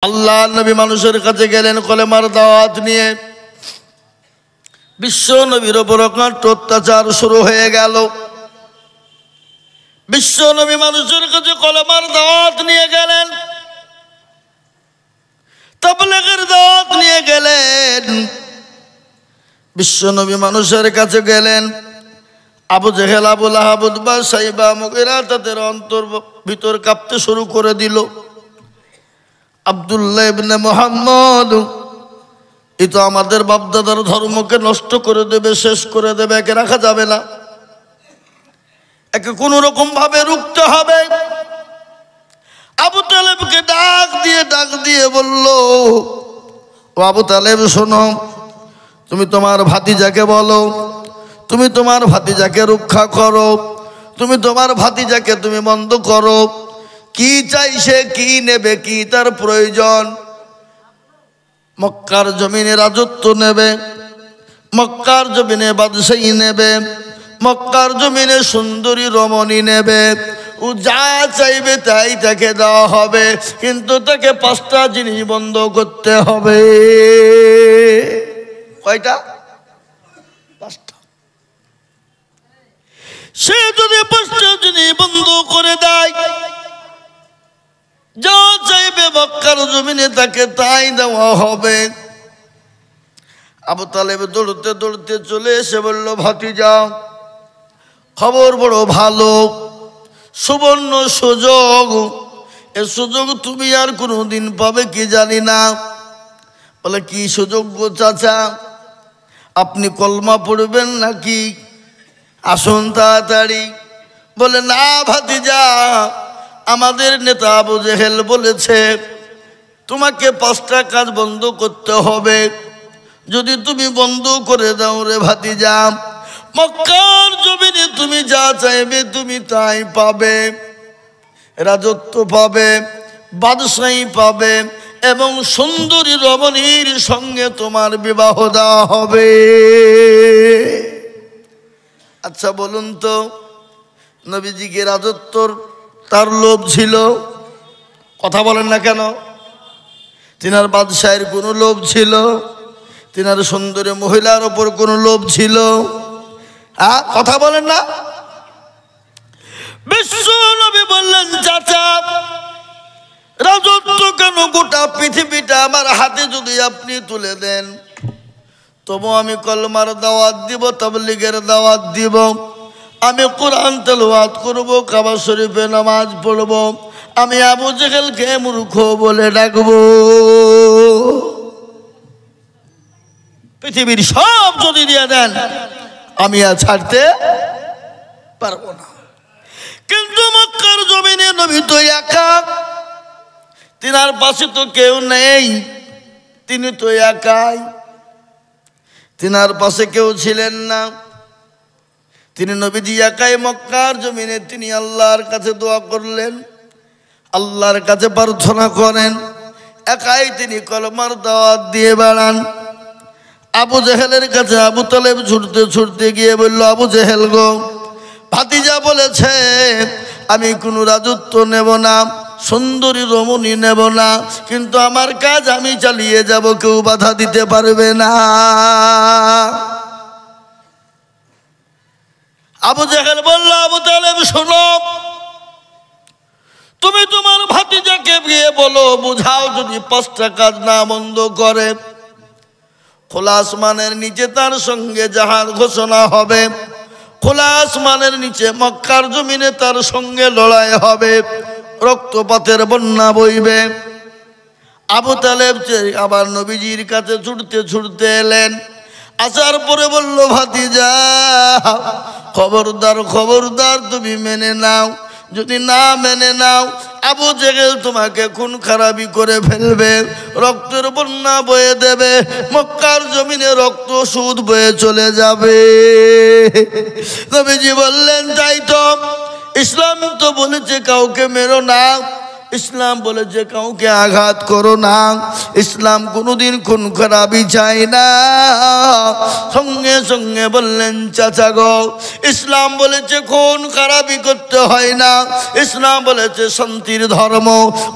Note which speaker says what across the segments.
Speaker 1: আল্লাহ নবী মানুষের কাছে গেলেন কলেমার দাওয়াত নিয়ে। বিশ্ব নবীর উপর অত্যাচার শুরু হয়ে গেল। বিশ্ব নবী মানুষের কাছে কলেমার দাওয়াত নিয়ে গেলেন, তাবলীগের দাওয়াত নিয়ে গেলেন। বিশ্ব নবী মানুষের কাছে গেলেন। আবু জেহেল, আবু লাহাব, উতবা, সাইবা, মুগীরা তাদের অন্তর ভিতর কাঁপতে শুরু করে দিল। আব্দুল্লাহ ইবনে মুহাম্মদ, এ তো আমাদের বাপদাদার ধর্মকে নষ্ট করে দেবে, শেষ করে দেবে, একে রাখা যাবে না, একে কোন রকম ভাবে রুখতে হবে। আবু তালেবকে ডাক দিয়ে বলল, ও আবু তালেব শোনো, তুমি তোমার ভাতিজাকে বলো, তুমি তোমার ভাতিজাকে রক্ষা করো, তুমি তোমার ভাতিজাকে তুমি বন্ধ করো। কি চাই সে, কি নেবে, কি তার প্রয়োজন? মক্কার জমিনে রাজত্ব নেবে, মক্কার জমিনে বাদশাহী নেবে, মক্কার জমিনে সুন্দরী রমণী নেবে। ও যা চাইবে তাই তাকে দেওয়া হবে, কিন্তু তাকে 5টা জিনিস বন্ধ করতে হবে। কয়টা? 5টা। সে যদি 5টা জিনিস বন্ধ করে দেয়, যা চাইবে মক্কার জমিনে তাকে তাই দেওয়া হবে। আবু তালেব দৌড়তে দৌড়তে চলে এসে বলল, ভাতিজা, খবর বড় ভালো, সুবর্ণ সুযোগ, এ সুযোগ তুমি আর কোনোদিন পাবে কি জানি না। বলে, কি সুযোগ গো চাচা? আপনি কলমা পড়বেন নাকি? আসুন তাড়াতাড়ি। বলে, না ভাতিজা, আমাদের নেতা আবু জেহেল বলেছে তোমাকে 5টা কাজ বন্ধ করতে হবে। যদি তুমি বন্ধ করে দাও রে ভাতিজা, মক্কার জমিনে তুমি যা চাইবে তুমি তাই পাবে। রাজত্ব পাবে, বাদশাহী পাবে, এবং সুন্দরী রমণীর সঙ্গে তোমার বিবাহ দেওয়া হবে। আচ্ছা বলুন তো, নবীজিকে রাজত্বর তার লোভ ছিল? কথা বলেন না কেন? তিনার বাদশাহের কোনো লোভ ছিল? তিনার সুন্দরী মহিলার ওপর কোনো লোভ ছিল? কথা বলেন না? বিশ্ব নবী বললেন, চাচা, রাজত্ব কেন, গোটা পৃথিবীটা আমার হাতে যদি আপনি তুলে দেন, তবু আমি কলমার দাওয়াত দিব, তাবলীগের দাওয়াত দিব, আমি কোরআন তেলাওয়াত করব, কাবা শরীফে নামাজ পড়ব, আমি আবু জেহেলকে মূর্খ বলে ডাকবো। পৃথিবীর সব যদি দিয়ে দেন, আমি আর ছাড়তে পারবো না। কিন্তু মক্কার জমিনে নবী তো একা, তিনার পাশে তো কেউ নেই, তিনি তো একাই, তিনার পাশে কেউ ছিলেন না। তিনি নবীজি একাই মক্কার জমিনে তিনি আল্লাহর কাছে দোয়া করলেন, আল্লাহর কাছে প্রার্থনা করেন, একাই তিনি কলমার দাওয়াত দিয়ে বেড়ান। আবু জেহেলের কাছে আবু তালেব ছুটতে ছুটতে গিয়ে বলল, আবু জেহেল গো, ভাতিজা বলেছে আমি কোনো রাজত্ব নেব না, সুন্দরী রমণী নেব না, কিন্তু আমার কাজ আমি চালিয়ে যাব, কেউ বাধা দিতে পারবে না। আবু জেহেল বলল, আবু তালেব শোনো, তুমি তোমার ভাতিজাকে গিয়ে বলো, বুঝাও, যদি 5টা কাজ না বন্ধ করে, খোলা আসমানের নিচে তার সঙ্গে জাহাজ ঘোষণা হবে, খোলা আসমানের নিচে মক্কার জমিনে তার সঙ্গে লড়াই হবে, রক্তপাতের বন্যা বইবে। আবু তালেব আবার নবীজির কাছে ছুটতে ছুটতে এলেন। আসার পরে বলল, ভাতিজা, খবরদার খবরদার, তুমি মেনে নাও, যদি না মেনে নাও আবু জেহেল তোমাকে খুন খারাপি করে ফেলবে, রক্তের বন্যা বয়ে দেবে, মক্কার জমিনে রক্ত সুদ বয়ে চলে যাবে। নবীজি বললেন, তাই তো, ইসলাম তো বলেছে কাউকে মেরো না, ইসলাম বলে যে কাউকে আঘাত করো না, ইসলাম কোনোদিন খুন খারাপি চায় না। সঙ্গে সঙ্গে বললেন চাচা গো, ইসলাম বলেছে খুন খারাপি করতে হয় না, ইসলাম বলেছে শান্তির ধর্ম,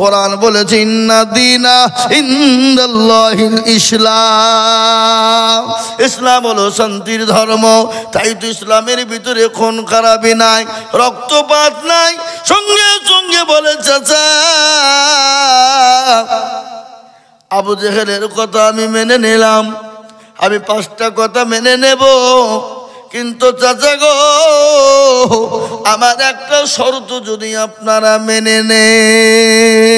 Speaker 1: কোরআন বলেছে ইন্না দীনা ইনদাল্লাহিল ইসলাম, ইসলাম হলো শান্তির ধর্ম। তাই তো ইসলামের ভিতরে খুন খারাপি নাই, রক্তপাত নাই। সঙ্গে সঙ্গে বলে চাচা আবু জেহেলের কথা আমি মেনে নিলাম, আমি 5টা কথা মেনে নেব, কিন্তু চাচা গো আমার একটা শর্ত যদি আপনারা মেনে নেন।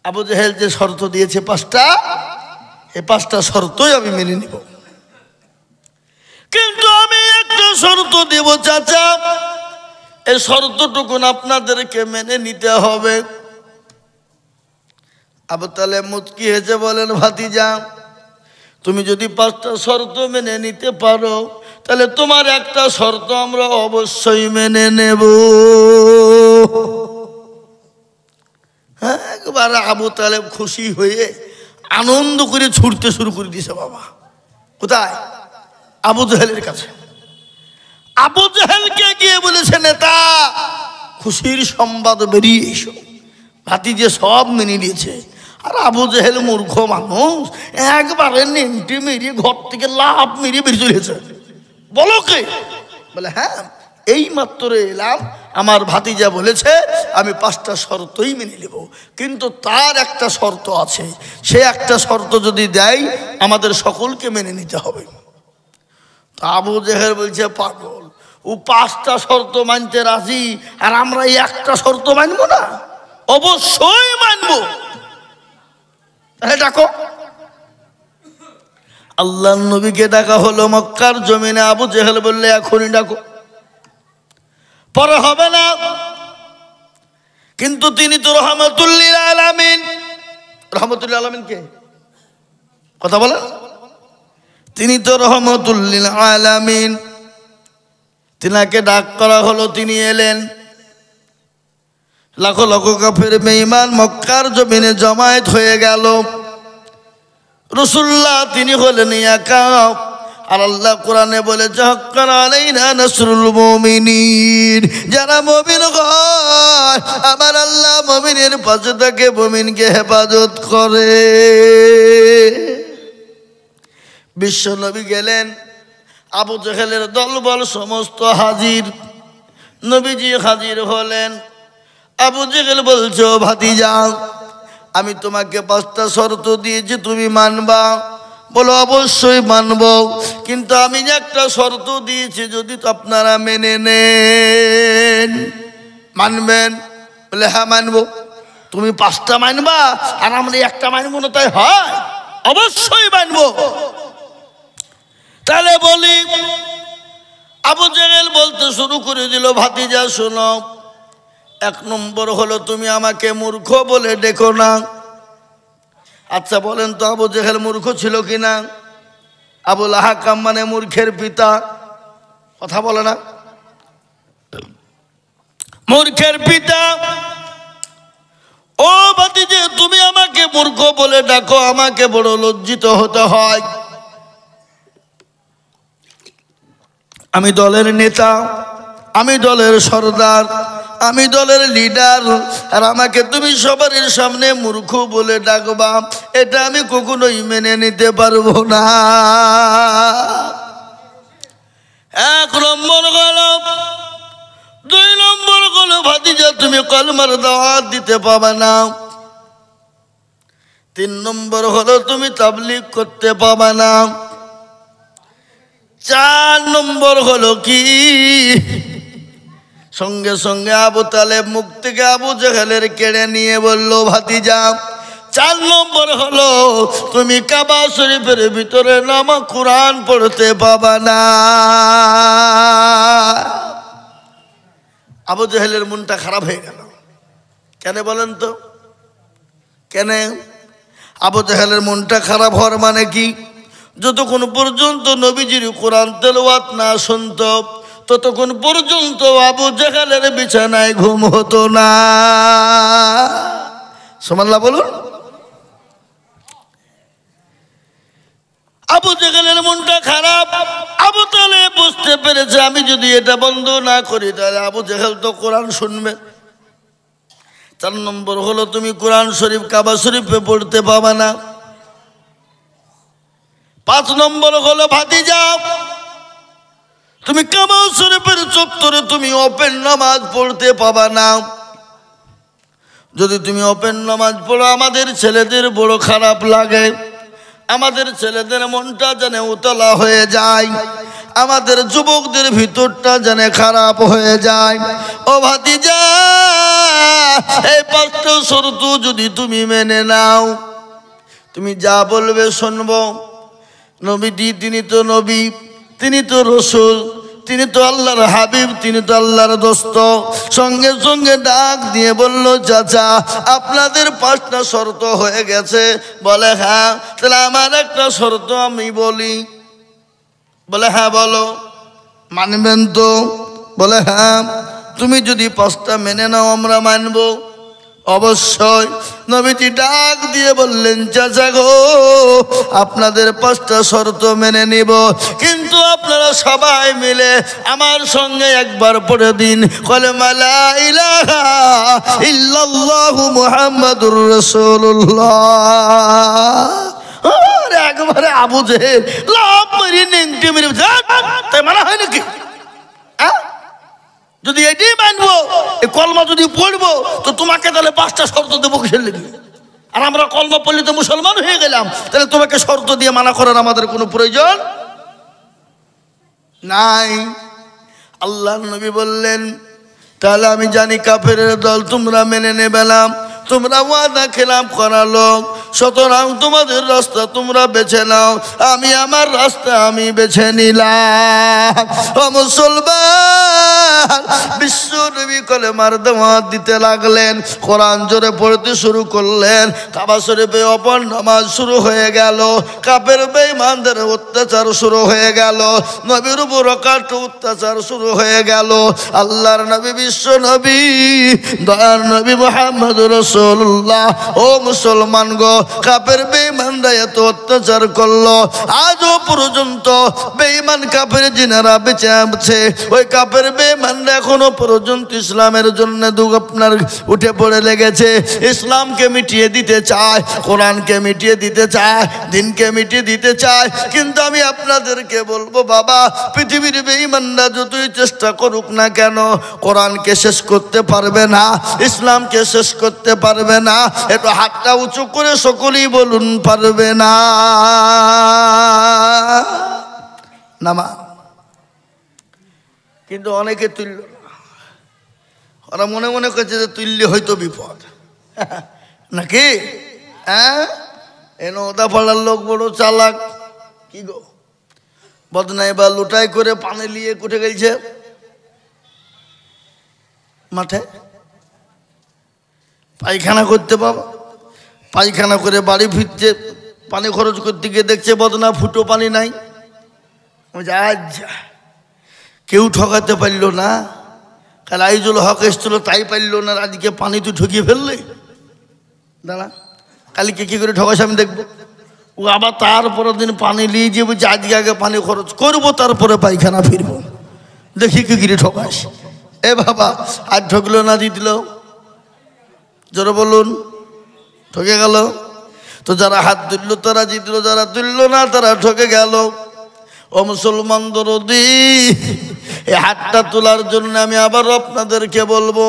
Speaker 1: আবু জেহেল যে শর্ত দিয়েছে 5টা, এই 5টা শর্তই আমি মেনে নিব, কিন্তু আমি একটা শর্ত দেব চাচা, এই শর্তটুকুন আপনাদেরকে মেনে নিতে হবে। আবু তালেব মুচকি হেসে বলেন ভাতিজা, তুমি যদি 5টা শর্ত মেনে নিতে পারো তাহলে তোমার একটা শর্ত আমরা অবশ্যই মেনে নেব। হ্যাঁ, একবার আবু তালেব খুশি হয়ে আনন্দ করে ছুটতে শুরু করে দিয়েছে। বাবা কোথায়? আবু জেহেলের কাছে। আবু জেহেলকে গিয়ে বলেছে নেতা, খুশির সংবাদ বেরিয়ে এসো, ভাতিজে সব মেনে নিয়েছে। আর আবু জেহেল মূর্খ মানুষ, একবারে নেমটে মেরিয়ে ঘর থেকে লাফ মেরিয়ে বেরিয়ে চলেছে। বলো কে? বলে হ্যাঁ, এই মাত্র এলাম, আমার ভাতিজা বলেছে আমি 5টা শর্তই মেনে নেব, কিন্তু তার একটা শর্ত আছে, সে একটা শর্ত যদি দেয় আমাদের সকলকে মেনে নিতে হবে। তা আবু জেহেল বলছে পাগল, ও 5টা শর্ত মানতে রাজি, আর আমরা একটা শর্ত মানবো না? অবশ্যই মানবো। ডাকো। আল্লাহর নবীকে ডাকা হলো মক্কার জমিনে। আবু জেহেল বললে এখনই ডাকো, পরে হবে না, কিন্তু তিনি তো রহমতুল লিল আলামিন। রহমতুল লিল আলামিন কে? কথা বলেন। তিনি তো রহমতুল লিল আলামিন, তিনাকে ডাক করা হলো, তিনি এলেন। লাখো লাখো কাফের বেঈমান মক্কার জমিনে জমায়েত হয়ে গেল। রাসূলুল্লাহ তিনি হলেন একা, আর আল্লাহ কোরআনে বলেছে হাক্কান আলাইনা নাসরুল মুমিনিন, যারা মুমিন হয় আমার আল্লাহ মুমিনের পাশে থাকে, মুমিনকে হেফাজত করে। বিশ্ব নবী গেলেন, আবু জেহেলের দলবল সমস্ত হাজির। নবীজি হাজির হলেন। আবু জেহেল বলছো ভাতিজা, আমি তোমাকে 5টা শর্ত দিয়েছি, তুমি মানবা? বলো অবশ্যই মানব, কিন্তু আমি একটা শর্ত দিয়েছি, যদি তো আপনারা মেনে নেন। মানবেন? বলে হ্যাঁ মানবো। তুমি 5টা মানবা আর আমরা একটা মানবো না, তাই হয়? অবশ্যই মানবো। তাহলে বলি। আবু জেহেল বলতে শুরু করে দিল, ভাতিজা শোনো, 1 নম্বর হলো তুমি আমাকে মূর্খ বলে ডেকো না। আচ্ছা বলেন তো আবু জেহেল মূর্খ ছিল কিনা? আবুল হাকাম মানে মূর্খের পিতা, কথা বলে না? মূর্খের পিতা। ও ভাতিজা, তুমি আমাকে মূর্খ বলে ডাকো, আমাকে বড় লজ্জিত হতে হয়। আমি দলের নেতা, আমি দলের সর্দার, আমি দলের লিডার, আর আমাকে তুমি সবার সামনে মূর্খ বলে ডাকবা, এটা আমি কখনোই মেনে নিতে পারবো না। 1 নম্বর হলো। 2 নম্বর হলো ভাতিজা, তুমি কলমার দাওয়াত দিতে পাবা না। 3 নম্বর হলো তুমি তাবলীগ করতে পাবা না। 4 নম্বর হলো কি? সঙ্গে সঙ্গে আবু তালেব মুখ থেকে আবু জেহেলের কেড়ে নিয়ে বলল, ভাতিজা 4 নম্বর হলো তুমি কাবা শরীফের ভিতরে নামাজ কোরআন পড়তে পাবা না। আবু জেহেলের মনটা খারাপ হয়ে গেল। কেন বলেন তো? কেন আবু জেহেলের মনটা খারাপ হওয়ার মানে কি? যতক্ষণ পর্যন্ত নবীজির কোরআন তেলাওয়াত না শুনত, ততক্ষণ পর্যন্ত আবু জেহেলের বিছানায় ঘুম হতো না। সুবহানাল্লাহ বলুন। আবু জেহেলের মনটা খারাপ। আবু তালেব বুঝতে পেরেছে আমি যদি এটা বন্ধ না করি তাহলে আবু জেহেল তো কোরআন শুনবে। 4 নম্বর হলো তুমি কোরআন শরীফ কাবা শরীফে পড়তে পাবা না। 5 নম্বর হলো ভাতিজা, তুমি কাবা শরীফের চত্বরে তুমি ওপেন নামাজ পড়তে পাবা না। যদি তুমি ওপেন নামাজ পড়ো আমাদের ছেলেদের বড় খারাপ লাগে, আমাদের ছেলেদের মনটা যেন উতলা হয়ে যায়, আমাদের যুবকদের ভিতরটা যেন খারাপ হয়ে যায়। ও ভাতিজা, এই 5টা শর্ত যদি তুমি মেনে নাও, তুমি যা বলবে শুনবো। নবীজি তিনি তো নবী, তিনি তো রসুল, তিনি তো আল্লাহর হাবিব, তিনি তো আল্লাহর দোস্ত। সঙ্গে সঙ্গে ডাক দিয়ে বলল, চাচা আপনাদের 5টা শর্ত হয়ে গেছে। বলে হ্যাঁ। তাহলে আমার একটা শর্ত আমি বলি। বলে হ্যাঁ বলো। মানবেন তো? বলে হ্যাঁ। তুমি যদি 5টা মেনে নাও আমরা মানবো। অবশ্যই। নবীজি ডাক দিয়ে বললেন, চাচা গো আপনাদের 5টা শর্ত মেনে নিব, কিন্তু আপনারা সবাই মিলে আমার সঙ্গে একবার পড়ে দিন কালেমা লা ইলাহা ইল্লাল্লাহু মুহাম্মাদুর রাসূলুল্লাহ। একবারে আবু জেহেল লাভ মারি নেংটি মেরে তাই মানা হয় নাকি? যদি এটাই মানবো, এই কলমা যদি পড়বো, তো তোমাকে তাহলে 5টা শর্ত দেবো কিসের লেগে? আর আমরা কলমা পড়লে তো মুসলমান হয়ে গেলাম, তাহলে তোমাকে শর্ত দিয়ে মানা করার আমাদের কোনো প্রয়োজন নাই। আল্লাহর নবী বললেন, তাহলে আমি জানি কাফেরের দল তোমরা মেনে নেবে না, তোমরা ওয়াদা খেলাম করা লোক, সুতরাং তোমাদের রাস্তা তোমরা বেছে নাও, আমি আমার রাস্তা আমি বেছে নিলাম। ও মুসলমান, বিশ্ব নবী কলেমার দাওয়াত দিতে লাগলেন, কোরআন জোরে পড়তে শুরু করলেন। কাবা শরীফে ওপেন নামাজ শুরু হয়ে গেল। কাফের বেঈমানদের অত্যাচার শুরু হয়ে গেল। নবীর উপর অকাট অত্যাচার শুরু হয়ে গেল। আল্লাহর নবী বিশ্ব নবী দয়ার নবী মুহাম্মদুর রাসূলুল্লাহ, ও মুসলমান গো, কাফের বেঈমানরা এত অত্যাচার করলো, আজও পর্যন্ত বেঈমান কাফের জিনারা বেঁচে আছে, ওই কাফের বেঈমানরা এখনো পর্যন্ত ইসলামের জন্য আপনার উঠে পড়ে লেগেছে। ইসলামকে মিটিয়ে দিতে চায়, কোরআনকে মিটিয়ে দিতে চায়, দিনকে মিটিয়ে দিতে চায়। কিন্তু আমি আপনাদেরকে বলবো বাবা, পৃথিবীর বেঈমানরা যতই চেষ্টা করুক না কেন, কোরআনকে শেষ করতে পারবে না, ইসলামকে শেষ করতে পারবে না। একটু হাতটা উঁচু করে সকলেই বলুন, পারবে না। নামা কিন্তু অনেকে তুলল না। ওরা মনে মনে করছে যে তুললে হয়তো বিপদ নাকি? হ্যাঁ, ওদা পাড়ার লোক বড় চালাক। কি গো বদনাই বা লুটাই করে পানি নিয়ে কুঠে গেছে মাঠে পায়খানা করতে, বাবা পায়খানা করে বাড়ি ফিরছে, পানি খরচ করতে গিয়ে দেখছে বদনা ফুটো পানি নাই। আজ কেউ ঠকাতে পারল না, কাল আইজুল হক এসছিল তাই পারল না, আজকে পানি তুই ঠকিয়ে ফেললে দাঁড়া, কালকে কি করে ঠকাস আমি দেখবো। ও আবার তারপরের দিন পানি নিয়ে যে বলছে আজকে আগে পানি খরচ করবো তারপরে পায়খানা ফিরবো, দেখি কি করে ঠকাস। এ বাবা আজ ঠকলো না দিল, জোরে বলুন, ঠকে গেল। তো যারা হাত তুললো তারা জিতলো, যারা তুললো না তারা ঠকে গেল। ও মুসলমান দরদি, এই হাতটা তোলার জন্য আমি আবার আপনাদেরকে বলবো,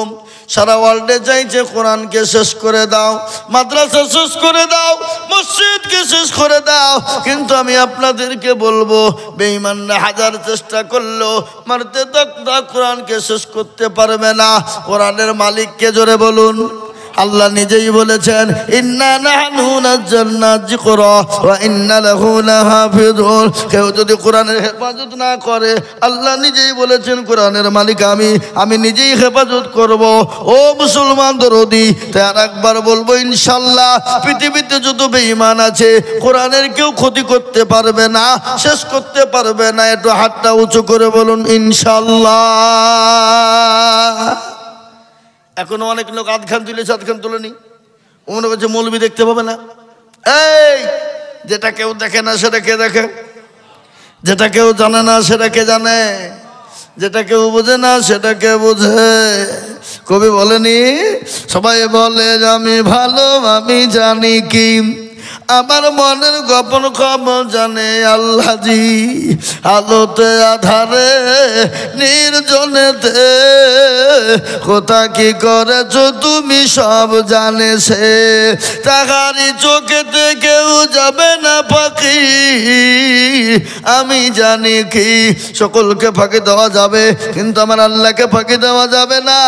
Speaker 1: সারা ওয়ার্ল্ডে চাইছে কোরআনকে শেষ করে দাও, মাদ্রাসা শেষ করে দাও, মসজিদকে শেষ করে দাও, কিন্তু আমি আপনাদেরকে বলবো বেঈমানরা হাজার চেষ্টা করলো মারতে তক কোরআনকে শেষ করতে পারবে না। কোরআনের মালিককে জোরে বলুন, আল্লাহ নিজেই বলেছেন ইন্না নাহনু নাযালনা যিকরা ওয়া ইন্না লাহু লাহাফিজুন। কেউ যদি কোরআনের হেফাজত না করে, আল্লাহ নিজেই বলেছেন কোরআনের মালিক আমি নিজেই হেফাজত করব। ও মুসলমান দরদি, তাই আর একবার বলবো ইনশাআল্লাহ পৃথিবীতে যত বেঈমান আছে কোরআনের কেউ ক্ষতি করতে পারবে না, শেষ করতে পারবে না। একটু হাতটা উঁচু করে বলুন ইনশাআল্লাহ। এখনো অনেক লোক আধখান তুলেছে, আধখান তোলেনি। ও মনে করছে মৌলবি দেখতে পাবে না। এই যেটা কেউ দেখে না সেটা কে দেখে? যেটা কেউ জানে না সেটা কে জানে? যেটা কেউ বোঝে না সেটা কে বোঝে? কবি বলেনি সবাই বলে আমি ভালো, আমি জানি কি আমার মনের গোপন খবর জানে আল্লাহজি। আলোতে আধারে নির্জনেতে কোথা কি করেছো তুমি সব জানে সে। তাহারি চোখেতে কেউ যাবে না ফাঁকি, আমি জানি কি সকলকে ফাঁকি দেওয়া যাবে কিন্তু আমার আল্লাহকে ফাঁকি দেওয়া যাবে না।